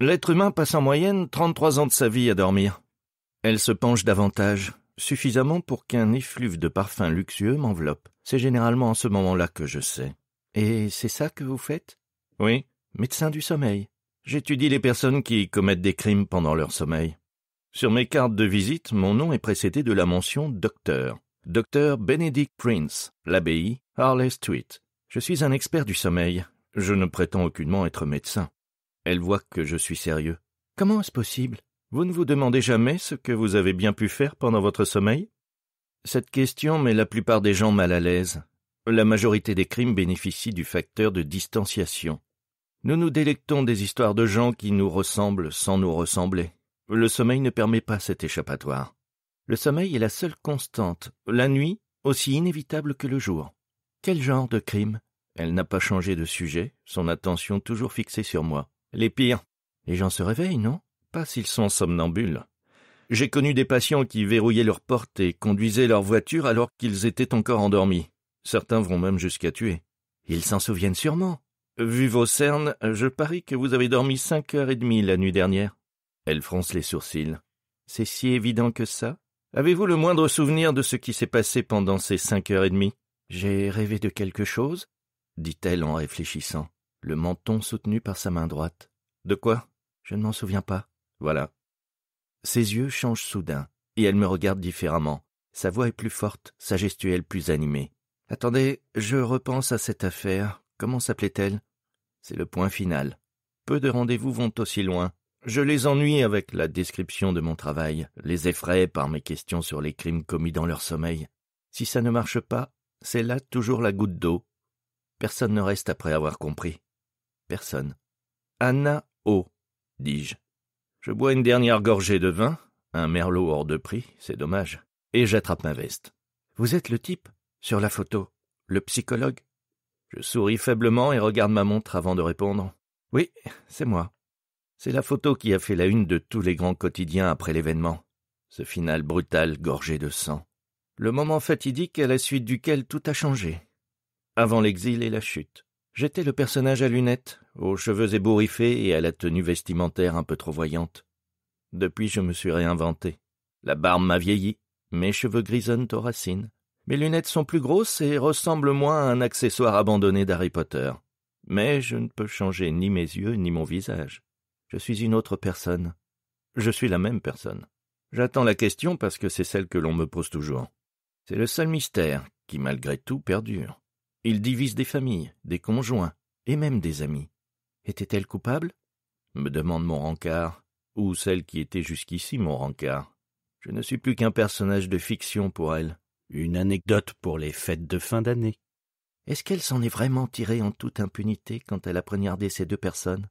L'être humain passe en moyenne 33 ans de sa vie à dormir. Elle se penche davantage, suffisamment pour qu'un effluve de parfum luxueux m'enveloppe. C'est généralement en ce moment-là que je sais. Et c'est ça que vous faites? Oui, médecin du sommeil. J'étudie les personnes qui commettent des crimes pendant leur sommeil. Sur mes cartes de visite, mon nom est précédé de la mention docteur. Docteur Benedict Prince, l'abbaye, Harley Street. Je suis un expert du sommeil. Je ne prétends aucunement être médecin. Elle voit que je suis sérieux. Comment est-ce possible? Vous ne vous demandez jamais ce que vous avez bien pu faire pendant votre sommeil? Cette question met la plupart des gens mal à l'aise. La majorité des crimes bénéficient du facteur de distanciation. Nous nous délectons des histoires de gens qui nous ressemblent sans nous ressembler. Le sommeil ne permet pas cet échappatoire. Le sommeil est la seule constante, la nuit aussi inévitable que le jour. Quel genre de crime? Elle n'a pas changé de sujet, son attention toujours fixée sur moi. Les pires. Les gens se réveillent, non? Pas s'ils sont somnambules. J'ai connu des patients qui verrouillaient leurs portes et conduisaient leur voiture alors qu'ils étaient encore endormis. Certains vont même jusqu'à tuer. Ils s'en souviennent sûrement. Vu vos cernes, je parie que vous avez dormi 5h30 la nuit dernière. Elle fronce les sourcils. C'est si évident que ça? Avez-vous le moindre souvenir de ce qui s'est passé pendant ces 5h30? J'ai rêvé de quelque chose? Dit-elle en réfléchissant, le menton soutenu par sa main droite. De quoi? Je ne m'en souviens pas. Voilà. Ses yeux changent soudain, et elle me regarde différemment. Sa voix est plus forte, sa gestuelle plus animée. Attendez, je repense à cette affaire. Comment s'appelait-elle? C'est le point final. Peu de rendez-vous vont aussi loin. Je les ennuie avec la description de mon travail, les effraie par mes questions sur les crimes commis dans leur sommeil. Si ça ne marche pas, c'est là toujours la goutte d'eau. Personne ne reste après avoir compris. Personne. Anna O, dis-je. Je bois une dernière gorgée de vin, un merlot hors de prix, c'est dommage, et j'attrape ma veste. Vous êtes le type, sur la photo, le psychologue? Je souris faiblement et regarde ma montre avant de répondre. Oui, c'est moi. C'est la photo qui a fait la une de tous les grands quotidiens après l'événement. Ce final brutal, gorgé de sang. Le moment fatidique à la suite duquel tout a changé. Avant l'exil et la chute. J'étais le personnage à lunettes, aux cheveux ébouriffés et à la tenue vestimentaire un peu trop voyante. Depuis, je me suis réinventé. La barbe m'a vieilli, mes cheveux grisonnent aux racines. Mes lunettes sont plus grosses et ressemblent moins à un accessoire abandonné d'Harry Potter. Mais je ne peux changer ni mes yeux ni mon visage. Je suis une autre personne. Je suis la même personne. J'attends la question parce que c'est celle que l'on me pose toujours. C'est le seul mystère qui, malgré tout, perdure. Il divise des familles, des conjoints et même des amis. Était-elle coupable? Me demande mon rencard, ou celle qui était jusqu'ici mon rencard. Je ne suis plus qu'un personnage de fiction pour elle, une anecdote pour les fêtes de fin d'année. Est-ce qu'elle s'en est vraiment tirée en toute impunité quand elle a poignardé ces deux personnes?